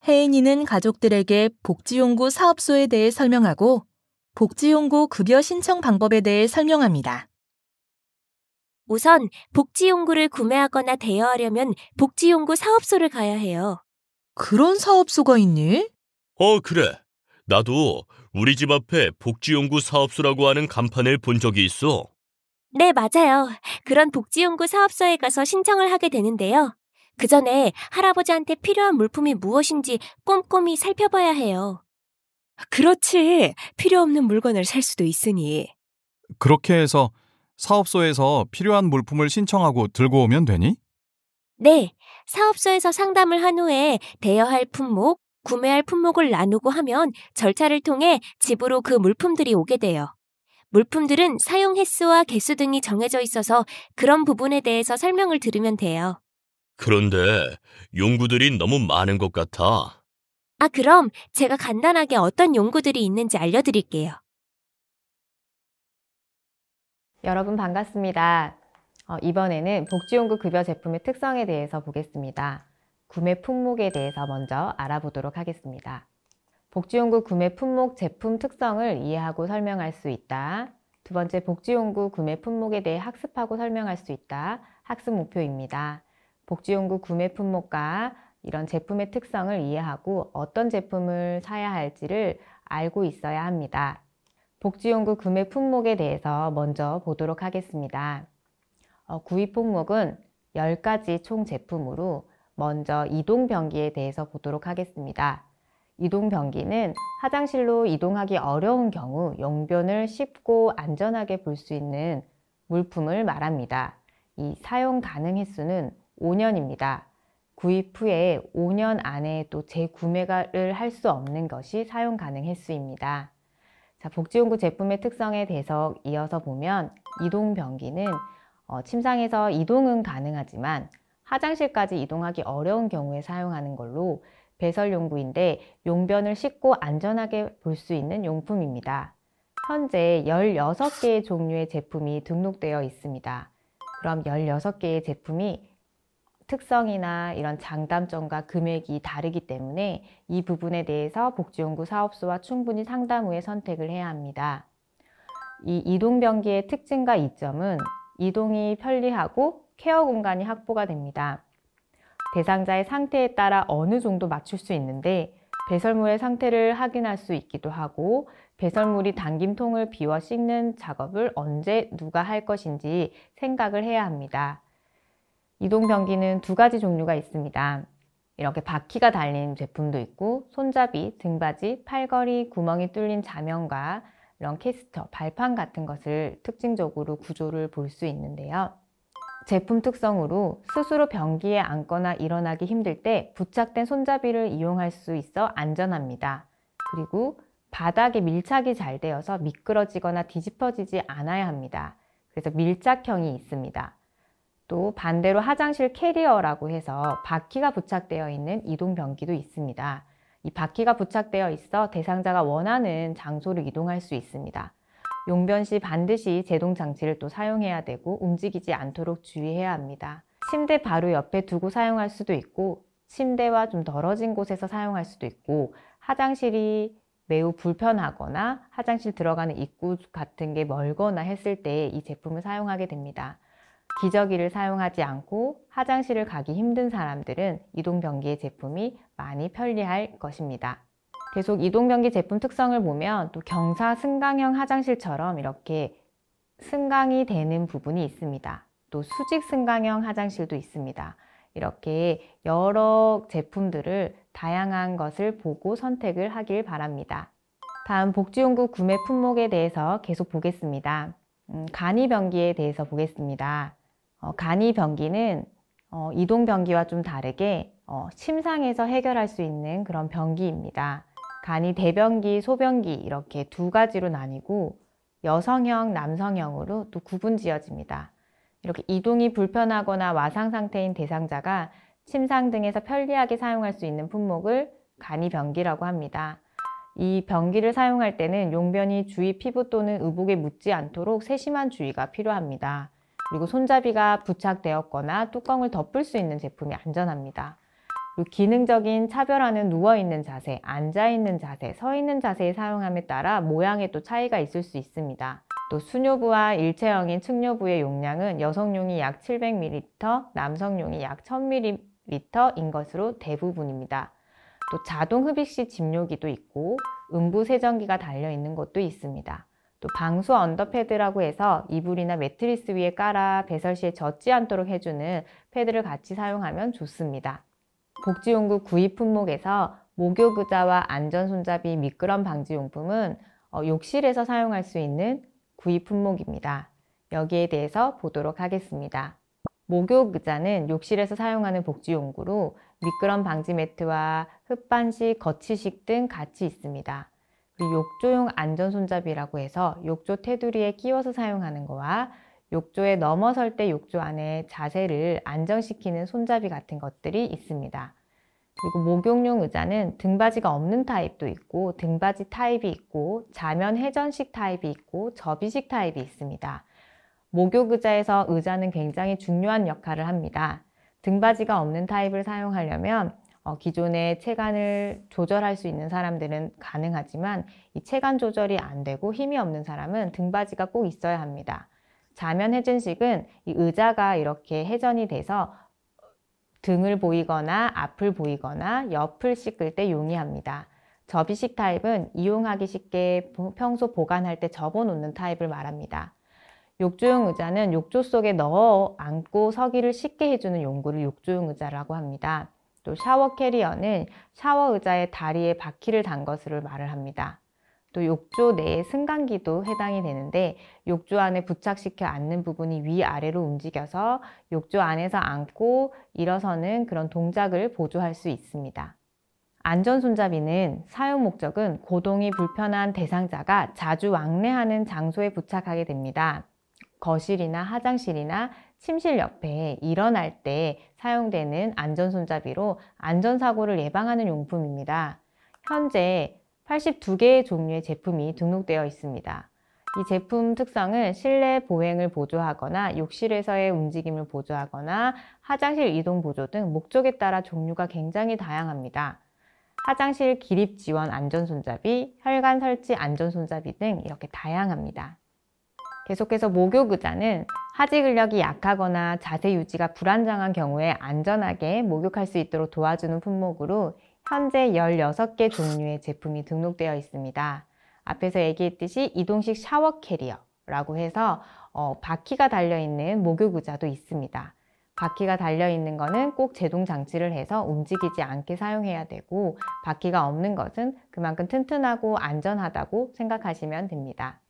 혜인이는 가족들에게 복지용구 사업소에 대해 설명하고 복지용구 급여 신청 방법에 대해 설명합니다. 우선 복지용구를 구매하거나 대여하려면 복지용구 사업소를 가야 해요. 그런 사업소가 있니? 그래. 나도 우리 집 앞에 복지용구 사업소라고 하는 간판을 본 적이 있어. 네, 맞아요. 그런 복지용구 사업소에 가서 신청을 하게 되는데요. 그 전에 할아버지한테 필요한 물품이 무엇인지 꼼꼼히 살펴봐야 해요. 그렇지. 필요 없는 물건을 살 수도 있으니. 그렇게 해서 사업소에서 필요한 물품을 신청하고 들고 오면 되니? 네, 사업소에서 상담을 한 후에 대여할 품목, 구매할 품목을 나누고 하면 절차를 통해 집으로 그 물품들이 오게 돼요. 물품들은 사용 횟수와 개수 등이 정해져 있어서 그런 부분에 대해서 설명을 들으면 돼요. 그런데 용구들이 너무 많은 것 같아. 그럼 제가 간단하게 어떤 용구들이 있는지 알려드릴게요. 여러분 반갑습니다. 이번에는 복지용구 급여 제품의 특성에 대해서 보겠습니다. 구매 품목에 대해서 먼저 알아보도록 하겠습니다. 복지용구 구매 품목 제품 특성을 이해하고 설명할 수 있다. 두 번째, 복지용구 구매 품목에 대해 학습하고 설명할 수 있다. 학습 목표입니다. 복지용구 구매 품목과 이런 제품의 특성을 이해하고 어떤 제품을 사야 할지를 알고 있어야 합니다. 복지용구 구매 품목에 대해서 먼저 보도록 하겠습니다. 구입 품목은 10가지 총 제품으로 먼저 이동변기에 대해서 보도록 하겠습니다. 이동변기는 화장실로 이동하기 어려운 경우 용변을 쉽고 안전하게 볼 수 있는 물품을 말합니다. 이 사용 가능 횟수는 5년입니다. 구입 후에 5년 안에 또 재구매를 할 수 없는 것이 사용 가능 횟수입니다. 자, 복지용구 제품의 특성에 대해서 이어서 보면 이동변기는 침상에서 이동은 가능하지만 화장실까지 이동하기 어려운 경우에 사용하는 걸로 배설용구인데 용변을 쉽고 안전하게 볼 수 있는 용품입니다. 현재 16개의 종류의 제품이 등록되어 있습니다. 그럼 16개의 제품이 특성이나 이런 장단점과 금액이 다르기 때문에 이 부분에 대해서 복지용구 사업소와 충분히 상담 후에 선택을 해야 합니다. 이 이동변기의 특징과 이점은 이동이 편리하고 케어 공간이 확보가 됩니다. 대상자의 상태에 따라 어느 정도 맞출 수 있는데 배설물의 상태를 확인할 수 있기도 하고 배설물이 담김통을 비워 씻는 작업을 언제 누가 할 것인지 생각을 해야 합니다. 이동변기는 2가지 종류가 있습니다. 이렇게 바퀴가 달린 제품도 있고 손잡이, 등받이, 팔걸이, 구멍이 뚫린 자명과 이런 캐스터, 발판 같은 것을 특징적으로 구조를 볼 수 있는데요. 제품 특성으로 스스로 변기에 앉거나 일어나기 힘들 때 부착된 손잡이를 이용할 수 있어 안전합니다. 그리고 바닥에 밀착이 잘 되어서 미끄러지거나 뒤집어지지 않아야 합니다. 그래서 밀착형이 있습니다. 또 반대로 화장실 캐리어라고 해서 바퀴가 부착되어 있는 이동변기도 있습니다. 이 바퀴가 부착되어 있어 대상자가 원하는 장소로 이동할 수 있습니다. 용변 시 반드시 제동 장치를 또 사용해야 되고 움직이지 않도록 주의해야 합니다. 침대 바로 옆에 두고 사용할 수도 있고 침대와 좀 떨어진 곳에서 사용할 수도 있고 화장실이 매우 불편하거나 화장실 들어가는 입구 같은 게 멀거나 했을 때 이 제품을 사용하게 됩니다. 기저귀를 사용하지 않고 화장실을 가기 힘든 사람들은 이동변기의 제품이 많이 편리할 것입니다. 계속 이동변기 제품 특성을 보면 또 경사 승강형 화장실처럼 이렇게 승강이 되는 부분이 있습니다. 또 수직 승강형 화장실도 있습니다. 이렇게 여러 제품들을 다양한 것을 보고 선택을 하길 바랍니다. 다음 복지용구 구매 품목에 대해서 계속 보겠습니다. 간이변기에 대해서 보겠습니다. 간이변기는 이동변기와 좀 다르게 침상에서 해결할 수 있는 그런 변기입니다. 간이 대변기, 소변기 이렇게 2가지로 나뉘고 여성형, 남성형으로 또 구분 지어집니다. 이렇게 이동이 불편하거나 와상 상태인 대상자가 침상 등에서 편리하게 사용할 수 있는 품목을 간이변기라고 합니다. 이 변기를 사용할 때는 용변이 주위 피부 또는 의복에 묻지 않도록 세심한 주의가 필요합니다. 그리고 손잡이가 부착되었거나 뚜껑을 덮을 수 있는 제품이 안전합니다. 그리고 기능적인 차별화는 누워있는 자세, 앉아있는 자세, 서있는 자세의 사용함에 따라 모양에 또 차이가 있을 수 있습니다. 또 수뇨부와 일체형인 측뇨부의 용량은 여성용이 약 700ml, 남성용이 약 1000ml인 것으로 대부분입니다. 또 자동 흡입식 집뇨기도 있고 음부 세정기가 달려있는 것도 있습니다. 또 방수 언더패드라고 해서 이불이나 매트리스 위에 깔아 배설 시에 젖지 않도록 해주는 패드를 같이 사용하면 좋습니다. 복지용구 구입 품목에서 목욕 의자와 안전손잡이 미끄럼 방지 용품은 욕실에서 사용할 수 있는 구입 품목입니다. 여기에 대해서 보도록 하겠습니다. 목욕 의자는 욕실에서 사용하는 복지용구로 미끄럼 방지 매트와 흡반식, 거치식 등 같이 있습니다. 그리고 욕조용 안전손잡이라고 해서 욕조 테두리에 끼워서 사용하는 거와 욕조에 넘어설 때 욕조 안에 자세를 안정시키는 손잡이 같은 것들이 있습니다. 그리고 목욕용 의자는 등받이가 없는 타입도 있고 등받이 타입이 있고 자면 회전식 타입이 있고 접이식 타입이 있습니다. 목욕 의자에서 의자는 굉장히 중요한 역할을 합니다. 등받이가 없는 타입을 사용하려면 기존의 체간을 조절할 수 있는 사람들은 가능하지만 이 체간 조절이 안 되고 힘이 없는 사람은 등받이가 꼭 있어야 합니다. 자면 회전식은 이 의자가 이렇게 회전이 돼서 등을 보이거나 앞을 보이거나 옆을 씻을 때 용이합니다. 접이식 타입은 이용하기 쉽게 평소 보관할 때 접어놓는 타입을 말합니다. 욕조용 의자는 욕조 속에 넣어 앉고 서기를 쉽게 해주는 용구를 욕조용 의자라고 합니다. 또 샤워 캐리어는 샤워 의자의 다리에 바퀴를 단 것을 말을 합니다. 또 욕조 내의 승강기도 해당이 되는데 욕조 안에 부착시켜 앉는 부분이 위아래로 움직여서 욕조 안에서 앉고 일어서는 그런 동작을 보조할 수 있습니다. 안전손잡이는 사용 목적은 고동이 불편한 대상자가 자주 왕래하는 장소에 부착하게 됩니다. 거실이나 화장실이나 침실 옆에 일어날 때 사용되는 안전손잡이로 안전사고를 예방하는 용품입니다. 현재 82개의 종류의 제품이 등록되어 있습니다. 이 제품 특성은 실내 보행을 보조하거나 욕실에서의 움직임을 보조하거나 화장실 이동 보조 등 목적에 따라 종류가 굉장히 다양합니다. 화장실 기립 지원 안전손잡이, 혈관 설치 안전손잡이 등 이렇게 다양합니다. 계속해서 목욕 의자는 하지 근력이 약하거나 자세 유지가 불안정한 경우에 안전하게 목욕할 수 있도록 도와주는 품목으로 현재 16개 종류의 제품이 등록되어 있습니다. 앞에서 얘기했듯이 이동식 샤워 캐리어라고 해서 바퀴가 달려있는 목욕 의자도 있습니다. 바퀴가 달려있는 거는 꼭 제동 장치를 해서 움직이지 않게 사용해야 되고 바퀴가 없는 것은 그만큼 튼튼하고 안전하다고 생각하시면 됩니다.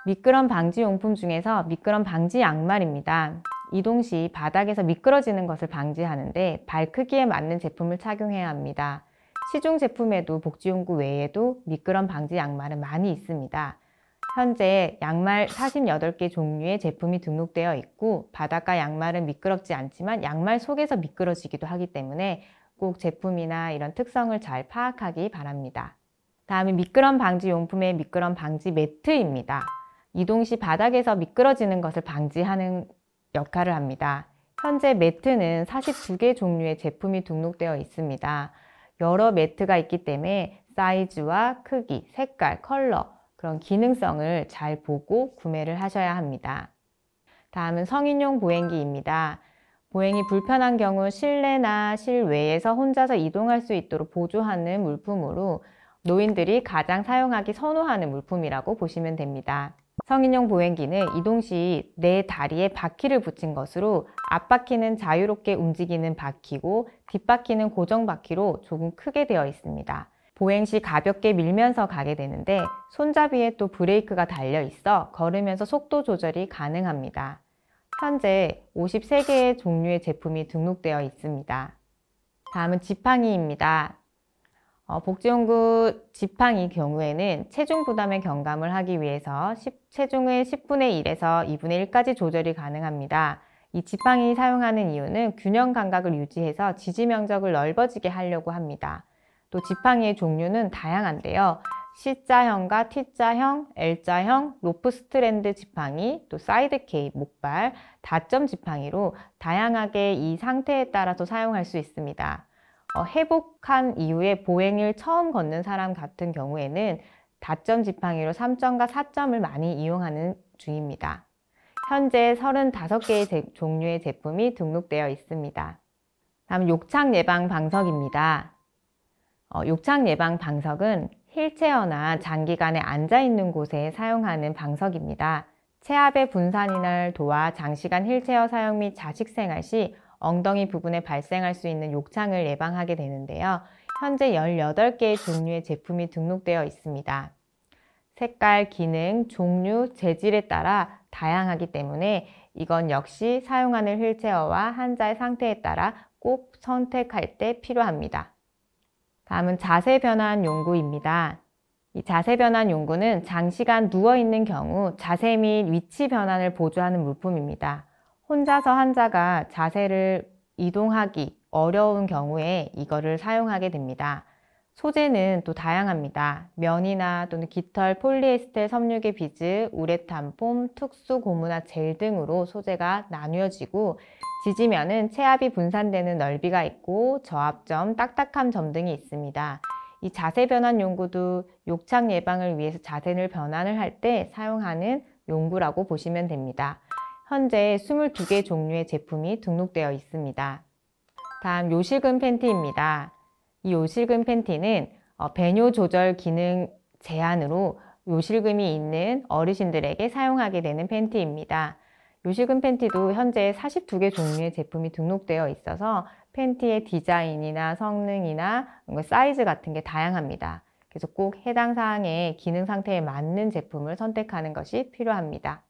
미끄럼 방지 용품 중에서 미끄럼 방지 양말입니다. 이동 시 바닥에서 미끄러지는 것을 방지하는데 발 크기에 맞는 제품을 착용해야 합니다. 시중 제품에도 복지용구 외에도 미끄럼 방지 양말은 많이 있습니다. 현재 양말 48개 종류의 제품이 등록되어 있고 바닷가 양말은 미끄럽지 않지만 양말 속에서 미끄러지기도 하기 때문에 꼭 제품이나 이런 특성을 잘 파악하기 바랍니다. 다음은 미끄럼 방지 용품의 미끄럼 방지 매트입니다. 이동 시 바닥에서 미끄러지는 것을 방지하는 역할을 합니다. 현재 매트는 42개 종류의 제품이 등록되어 있습니다. 여러 매트가 있기 때문에 사이즈와 크기, 색깔, 컬러, 그런 기능성을 잘 보고 구매를 하셔야 합니다. 다음은 성인용 보행기입니다. 보행이 불편한 경우 실내나 실외에서 혼자서 이동할 수 있도록 보조하는 물품으로 노인들이 가장 사용하기 선호하는 물품이라고 보시면 됩니다. 성인용 보행기는 이동 시 내 다리에 바퀴를 붙인 것으로 앞바퀴는 자유롭게 움직이는 바퀴고 뒷바퀴는 고정 바퀴로 조금 크게 되어 있습니다. 보행 시 가볍게 밀면서 가게 되는데 손잡이에 또 브레이크가 달려 있어 걸으면서 속도 조절이 가능합니다. 현재 53개의 종류의 제품이 등록되어 있습니다. 다음은 지팡이입니다. 복지용구 지팡이 경우에는 체중 부담의 경감을 하기 위해서 체중의 10분의 1에서 2분의 1까지 조절이 가능합니다. 이 지팡이 사용하는 이유는 균형 감각을 유지해서 지지 면적을 넓어지게 하려고 합니다. 또 지팡이의 종류는 다양한데요. C자형과 T자형, L자형, 로프 스트랜드 지팡이, 또 사이드 케이, 목발, 다점 지팡이로 다양하게 이 상태에 따라서 사용할 수 있습니다. 회복한 이후에 보행을 처음 걷는 사람 같은 경우에는 다점 지팡이로 3점과 4점을 많이 이용하는 중입니다. 현재 35개의 종류의 제품이 등록되어 있습니다. 다음 욕창 예방 방석입니다. 욕창 예방 방석은 휠체어나 장기간에 앉아있는 곳에 사용하는 방석입니다. 체압의 분산을 도와 장시간 휠체어 사용 및 자식 생활 시 엉덩이 부분에 발생할 수 있는 욕창을 예방하게 되는데요. 현재 18개의 종류의 제품이 등록되어 있습니다. 색깔, 기능, 종류, 재질에 따라 다양하기 때문에 이건 역시 사용하는 휠체어와 환자의 상태에 따라 꼭 선택할 때 필요합니다. 다음은 자세 변환 용구입니다. 이 자세 변환 용구는 장시간 누워있는 경우 자세 및 위치 변환을 보조하는 물품입니다. 혼자서 환자가 자세를 이동하기 어려운 경우에 이거를 사용하게 됩니다. 소재는 또 다양합니다. 면이나 또는 깃털, 폴리에스텔, 섬유계 비즈, 우레탄 폼, 특수 고무나 젤 등으로 소재가 나뉘어지고 지지면은 체압이 분산되는 넓이가 있고 저압점, 딱딱함 점 등이 있습니다. 이 자세 변환 용구도 욕창 예방을 위해서 자세를 변환을 할 때 사용하는 용구라고 보시면 됩니다. 현재 22개 종류의 제품이 등록되어 있습니다. 다음 요실금 팬티입니다. 이 요실금 팬티는 배뇨 조절 기능 제한으로 요실금이 있는 어르신들에게 사용하게 되는 팬티입니다. 요실금 팬티도 현재 42개 종류의 제품이 등록되어 있어서 팬티의 디자인이나 성능이나 사이즈 같은 게 다양합니다. 그래서 꼭 해당 사항의 기능 상태에 맞는 제품을 선택하는 것이 필요합니다.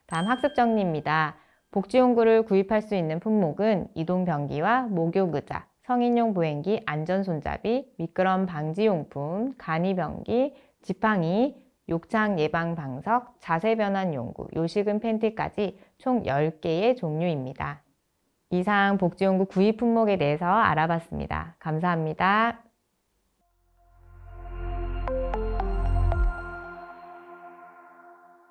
다음 학습 정리입니다. 복지용구를 구입할 수 있는 품목은 이동변기와 목욕의자, 성인용 보행기, 안전손잡이, 미끄럼 방지용품, 간이변기, 지팡이, 욕창 예방 방석, 자세 변환 용구, 요실금 팬티까지 총 10개의 종류입니다. 이상 복지용구 구입 품목에 대해서 알아봤습니다. 감사합니다.